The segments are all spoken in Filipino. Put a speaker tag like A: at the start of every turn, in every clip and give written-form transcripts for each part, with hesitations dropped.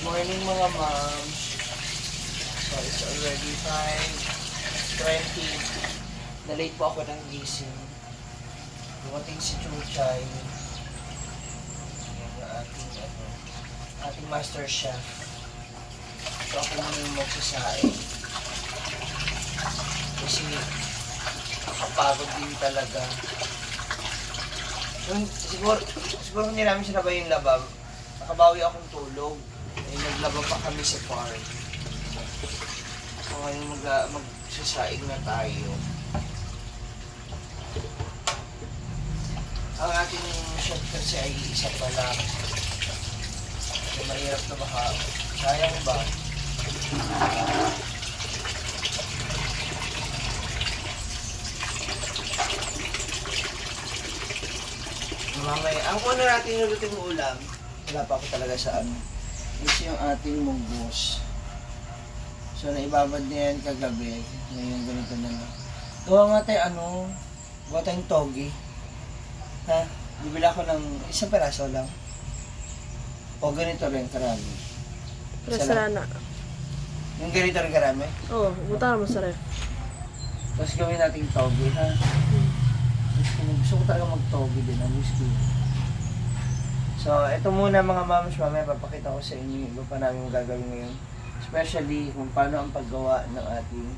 A: Morning mga moms. So it's already 5:20. Na-late po ako ng gising. Dumating si Chuchay. Yung ating master chef. So ako muna yung magsasaing. Kasi nakapagod din talaga. Siguro hindi namin sinabay yung labab. Nakabawi akong tulog. Eh, naglaba pa kami sa farm. So ngayon magsasaing na tayo. Ang ating chef kasi ay isa pa lang. So, mahirap na baka. Sayang ba? Mamaya, ang una natin nuluting ulam, wala pa ako talaga sa ano, is yung ating munggos. So, naibabad niya yan kagabi. Ngayon, ganito na lang. Gawa nga tayo, gawa tayong togi. Ha? Bibila ko ng isang peraso lang. O ganito rin, karami.
B: Presana.
A: Yung ganito rin karami.
B: Oo, buta mo sa ref.
A: Tapos gawin natin togi, ha? Gusto ko talaga mag-togi din. Miss ko. So, ito muna mga moms, mamaya papakita ko sa inyo iba pa namin gagawin ngayon. Especially kung paano ang paggawa ng ating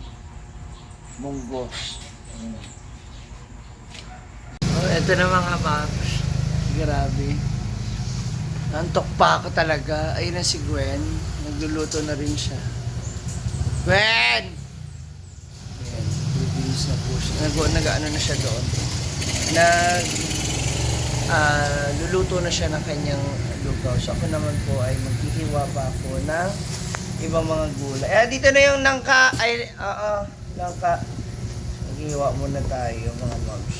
A: munggos. So, ito na mga moms. Grabe. Nantok pa ako talaga. Ayun na si Gwen. Nagluluto na rin siya. Gwen! Ayan, release na po siya. Nag-ano na siya doon. Luluto na siya ng kanyang lugaw. So ako naman po ay maghihiwa pa ako ng ibang mga gulay. Dito na yung nangka. Nangka. Maghihiwa muna tayo mga moms.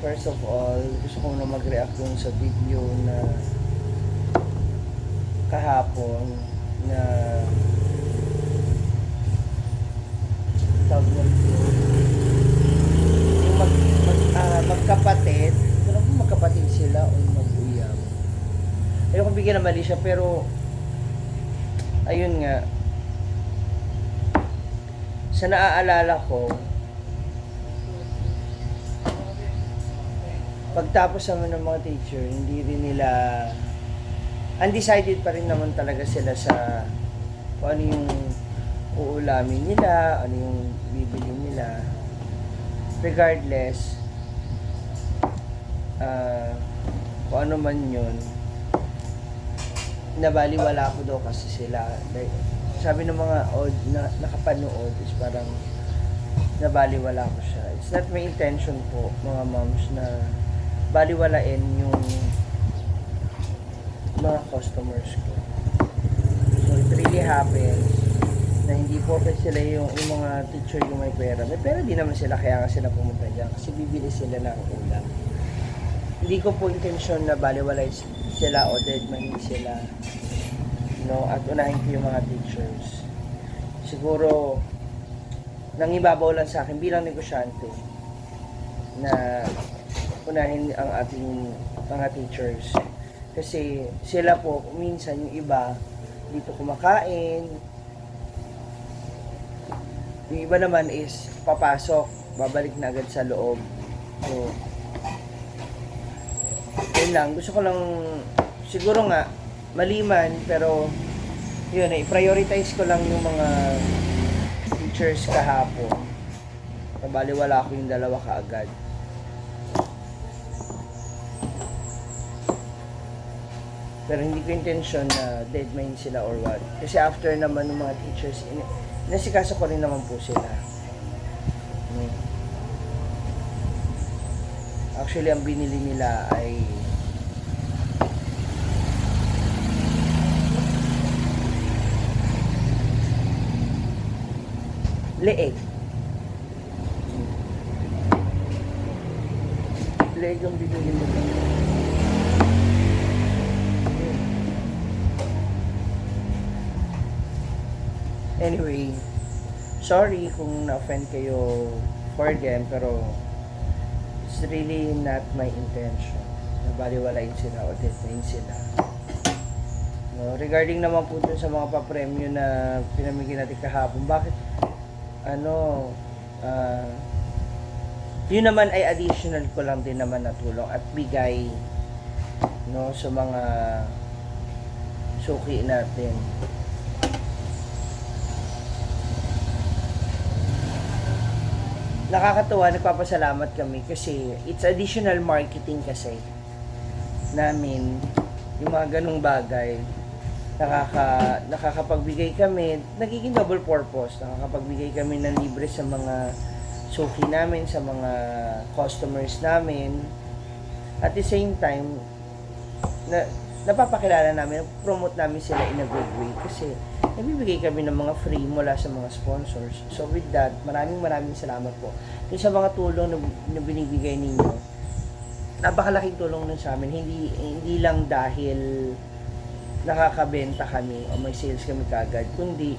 A: First of all, gusto ko na mag-react dun sa video na kahapon na magkapatid. Hindi ko kung magkapatid sila o mag-uyam. Ayoko bigyan na mali siya, pero ayun nga, sa naaalala ko, pagtapos naman ng mga teacher, hindi rin nila, undecided pa rin naman talaga sila sa kung ano yung uulamin nila, ano yung bibili nila. Regardless, kung ano man yun, nabaliwala ko daw kasi sila. Like, sabi ng mga nakapanood is parang nabaliwala ko siya. It's not my intention po, mga moms, na baliwalain yung mga customers ko. So it really happens na hindi po sila yung mga teacher yung may pera. May pera din naman sila, kaya nga sila pumunta dyan kasi bibili sila ng ulam. Hindi ko po intensyon na baliwalay sila o deadman sila, at unahin ko yung mga teachers. Siguro nangibabaw lang sa akin bilang negosyante na unahin ang ating mga teachers. Kasi sila po, minsan yung iba dito kumakain, yung iba naman is papasok, babalik na agad sa loob. So, yun lang. Gusto ko lang, siguro nga, maliman, pero yun, i-prioritize ko lang yung mga teachers kahapon. Nabaliwala ko yung dalawa kaagad. Pero hindi ko intention na deadmine sila or what. Kasi after naman ng mga teachers, nasikaso ko rin naman po sila. Actually, ang binili nila ay leeg. Leeg ang binili nila. Anyway, sorry kung na-offend kayo for them, pero it's really not my intention. nabaliwalain sila o deadline sila. No, regarding naman po dun sa mga papremyo na pinamigay natin kahapon, bakit yun naman ay additional ko lang din naman na tulong at bigay no sa mga suki natin. Nakakatuwa, nagpapasalamat kami kasi it's additional marketing kasi namin yung mga ganung bagay. Nakakapagbigay kami, nagiging double purpose. Nakakapagbigay kami ng libre sa mga suki namin, sa mga customers namin. At the same time, napapakilala namin, promote namin sila in a good way kasi nagbibigay kami ng mga free mula sa mga sponsors. So with that, maraming salamat po. Yung sa mga tulong na binibigay ninyo, napakalaking tulong nun sa amin. Hindi lang dahil nakakabenta kami o may sales kami kagad, kundi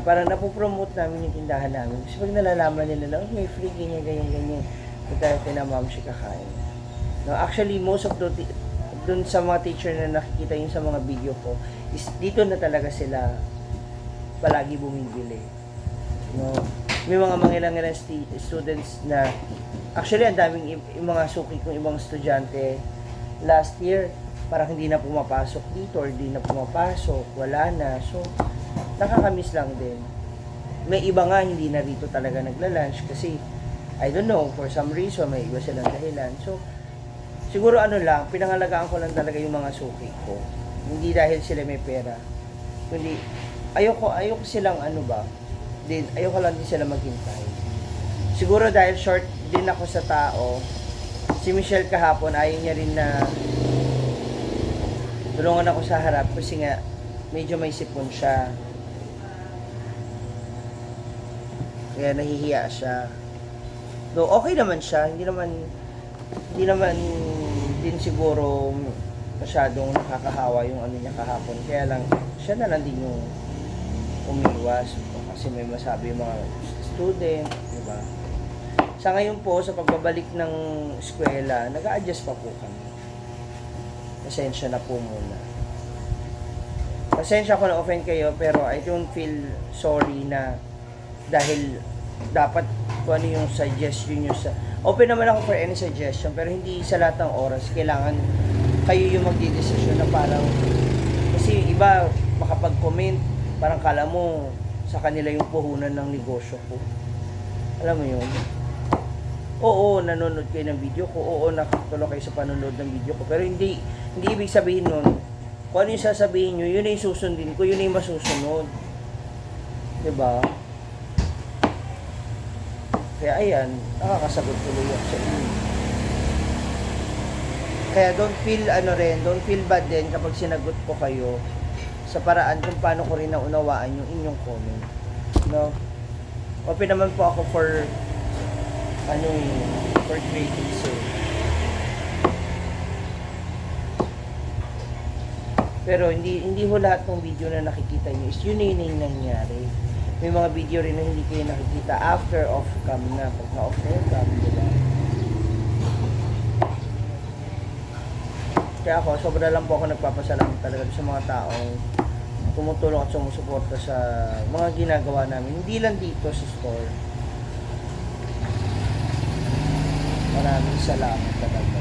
A: parang napopromote namin yung tindahan namin. Kasi pag nalalaman nila na, may free, ganyan. Pagka kinamam siya kakain. No, actually, most of dun sa mga teacher na nakikita yun sa mga video ko, is dito na talaga sila palagi bumibili. No? May mga mangilang-ilang students na, actually, ang daming yung mga suki kong ibang estudyante last year, parang hindi na pumapasok dito or hindi na pumapasok, wala na. So, nakakamiss lang din. May iba nga hindi na rito talaga nagla-lunch kasi, I don't know, for some reason, may iba silang dahilan. So, siguro pinangalagaan ko lang talaga yung mga suki ko. Hindi dahil sila may pera. Kundi, ayoko silang ayoko lang din sila maghintay. Siguro dahil short din ako sa tao, si Michelle kahapon, ayaw niya rin na tulungan ako sa harap kasi nga, medyo may sipon siya. Kaya nahihiya siya. Though okay naman siya, hindi naman din siguro masyadong nakakahawa yung niya kahapon. Kaya lang, siya na lang din yung umiwas. Kasi may masabi yung mga student, di ba? Sa ngayon po, sa pagbabalik ng eskwela, nag-a-adjust pa po kami. Pasensya na po muna. Pasensya ko na offend kayo, pero I don't feel sorry na dahil dapat kung ano yung suggestion nyo sa... Open naman ako for any suggestion, pero hindi sa lahat ng oras kailangan kayo yung magdidesisyon na parang... Kasi yung iba, makapag-comment, parang kala mo sa kanila yung puhunan ng negosyo ko. Alam mo yun? Oo, nanonood kayo ng video ko. Oo, nakatulong kayo sa panonood ng video ko. Pero hindi ibig sabihin nun, kung ano yung sasabihin nyo, yun ay susundin ko, yun ay masusunod. Diba? Kaya ayan, nakakasagot tuloy ako sa inyo. Kaya don't feel bad din kapag sinagot ko kayo sa paraan kung paano ko rin naunawaan yung inyong comment. No? Open naman po ako for critics eh. Pero hindi ho lahat ng video na nakikita nyo is yun yung nangyari. May mga video rin na hindi kayo nakikita after off-cam na. Pag na-off-cam, diba? Kaya ako, sobra lang po ako nagpapasalamat talaga sa mga taong tumutulong at sumusuporta sa mga ginagawa namin. Hindi lang dito sa store. Maraming salamat talaga.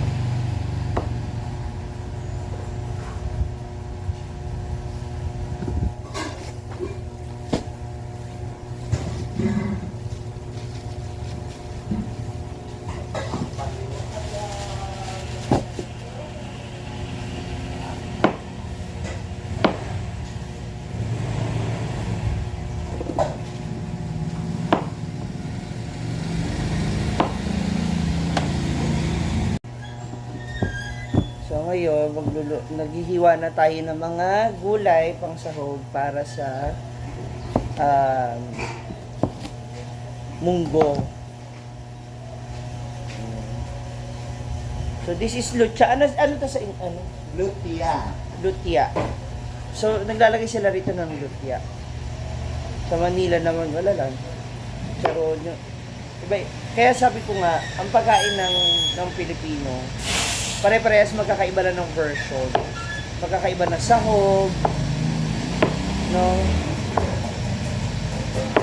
A: So ngayon, naghihiwa na tayo ng mga gulay pang sahog para sa munggo. So this is lucha. Ano to sa
C: Lutia.
A: Lutia. So naglalagay sila rito ng lutia. Sa Manila naman wala lang. Pero iba, kaya sabi ko nga, ang pagkain ng Pilipino pare-parehas magkakaiba na ng version. Magkakaiba na sahog, no?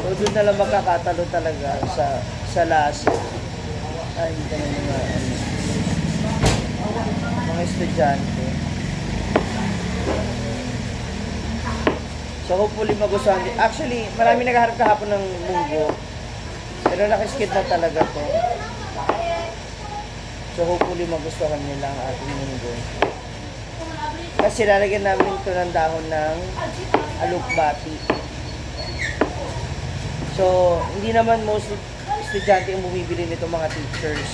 A: So, doon na lang magkakatalo talaga sa lasa. Ay, hindi na mga estudyante. So, hopefully magustuhan din. Actually, marami naghaharap kahapon ng munggo. Pero nakiskid na talaga to. So, hopefully magustuhan nila ang ating munggo. Kasi lalagyan namin ito ng dahon ng alukbati. So, hindi naman most estudyante ang bumibili nito, mga teachers.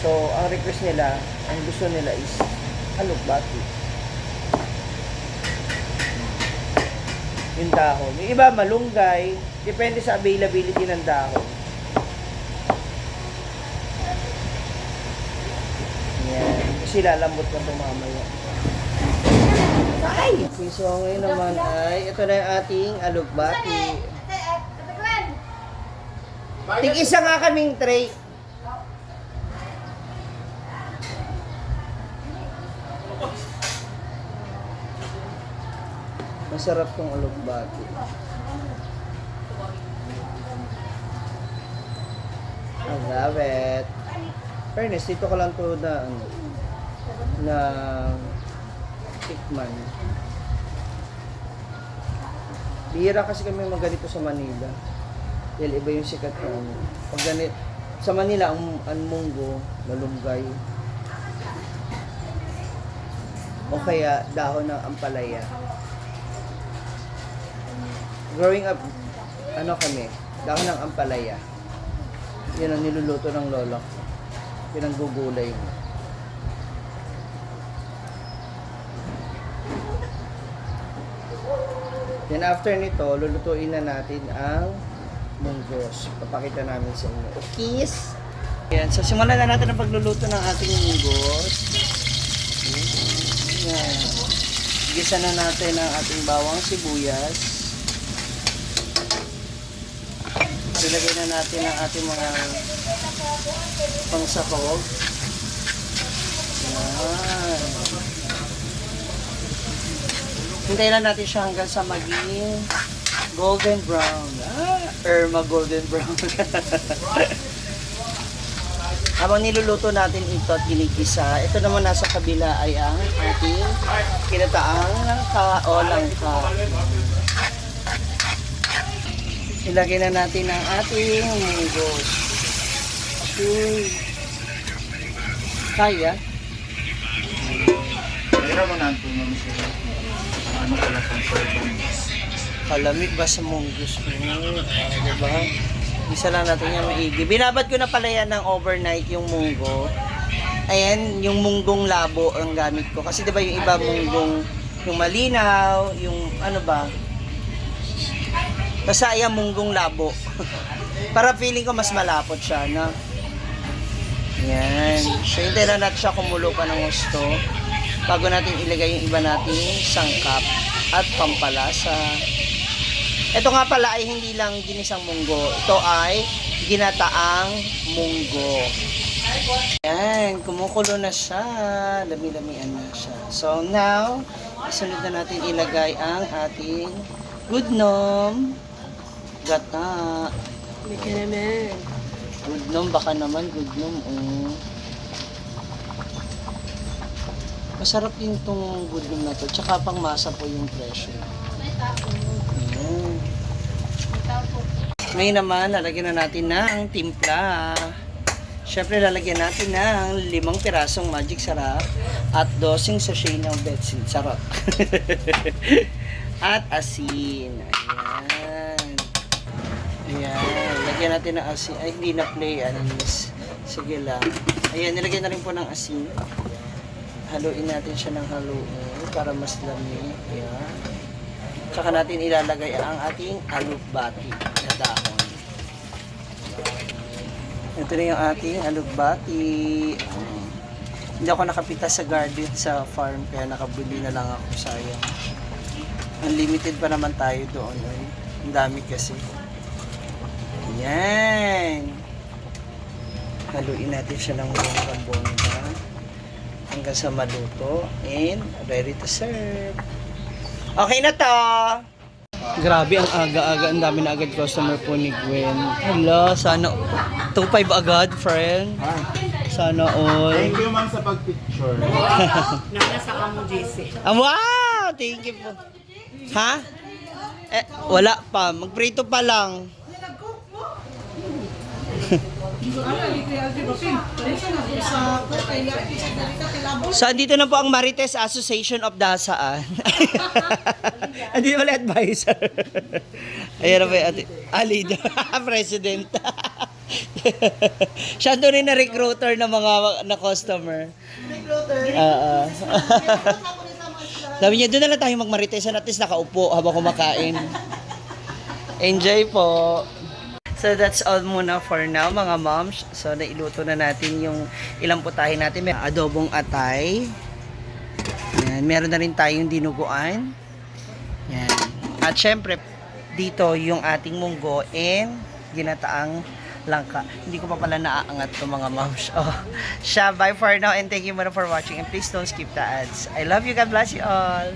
A: So, ang request nila, ang gusto nila is alukbati. Yung dahon. Yung iba, malunggay. Depende sa availability ng dahon. Yan. Kasi lalambot na ito mamaya. Ay! So, ngayon naman ay, ito na yung ating alukbati. Tig-isa nga kaming tray. Masarap tong alukbati. I love it. Fairness, dito ko lang to na tikman. Bihira kasi kami maganito sa Manila. Dahil iba yung sikat na pag ganit, sa Manila, ang munggo, malunggay. O kaya, dahon ng ampalaya. Growing up, kami, dahon ng ampalaya. Yan ang niluluto ng lola ko. Yan ang gugulay mo. Then after nito, lulutuin na natin ang munggos. Papakita namin sa inyo. Kiss! Yan. So, simulan na natin ang pagluluto ng ating munggos. Yan. Gisa na natin ang ating bawang sibuyas. Ilagay na natin ang ating mga pangsahog. Yan. Hintayin lang natin siya hanggang sa maging golden brown. Irma golden brown. Habang niluluto natin ito at giligisa, ito naman nasa kabila ay ang ating kinataang langka o langka. Ilagay na natin ang ating munggos. Okay. Kaya?
C: Pero mo nanto mo sila. Ano pala kung
A: Kalamig ba sa munggos mo? Diba? Isa lang natin yan maigi. Binabad ko na pala yan ng overnight yung munggo. Ayan, yung munggong labo ang gamit ko. Kasi diba yung iba munggong, yung malinaw, yung ano ba? Basta ayan munggong labo. Para feeling ko mas malapot siya, no? Yan. So, hintayin na natin siya kumulo pa ng gusto bago natin ilagay yung iba nating sangkap at pampalasa. Ito nga pala ay hindi lang ginisang munggo. Ito ay ginataang munggo. Yan, kumukulo na siya. Lami-lamian na siya. So now, isunod na natin ilagay ang ating gudnom. Gata.
B: Hindi ka naman.
A: Gudnom, baka naman gudnom. Masarap din itong gudnom na to. Tsaka pang masa po yung presyo. Ngayon naman, lalagyan na natin ng timpla. Siyempre, lalagyan natin ng 5 pirasong magic sarap at 12 sachet ng betsin sarap. At asin. Ayan. Ayan. Lagyan natin ng asin. Ay, hindi na play. Anis. Sige lang. Ayan, nilagyan na rin po ng asin. Haluin natin siya ng haluin para mas lami. Ayan. Tsaka natin ilalagay ang ating alukbati na dahon. Ito na yung ating alukbati. Hindi ako nakapita sa garden sa farm kaya nakabili na lang ako, sayang. Unlimited pa naman tayo doon. Ay. Ang dami kasi. Yan. Haluin natin siya ng bongga-bongga. hanggang sa maluto and ready to serve. Okay na to! Grabe, ang aga-aga. Ang dami na agad customer po ni Gwen. Hala, sana 2.5 agad, friend. Sana all.
C: Thank you, ma'am, sa pag-picture.
B: Nasa ka mo, JC.
A: Ah, wow! Thank you po. Ha? Wala pa. Magprito pa lang. So, andito na po ang Marites Association of Dasaan. Andito pala advisor. Ayan na po yung leader. President. Siya doon rin na recruiter ng mga na customer. Recruiter? Sabi niya, doon na lang tayo magmaritesan at least nakaupo habang kumakain. Enjoy po. So that's all muna for now mga moms. So nailuto na natin yung ilang putahe natin. May adobong atay. Yan. Meron na rin tayong dinuguan. Yan. At syempre, dito yung ating munggo and ginataang langka. Hindi ko pa pala naaangat to mga moms. Oh, siya, bye for now and thank you muna for watching and please don't skip the ads. I love you. God bless you all.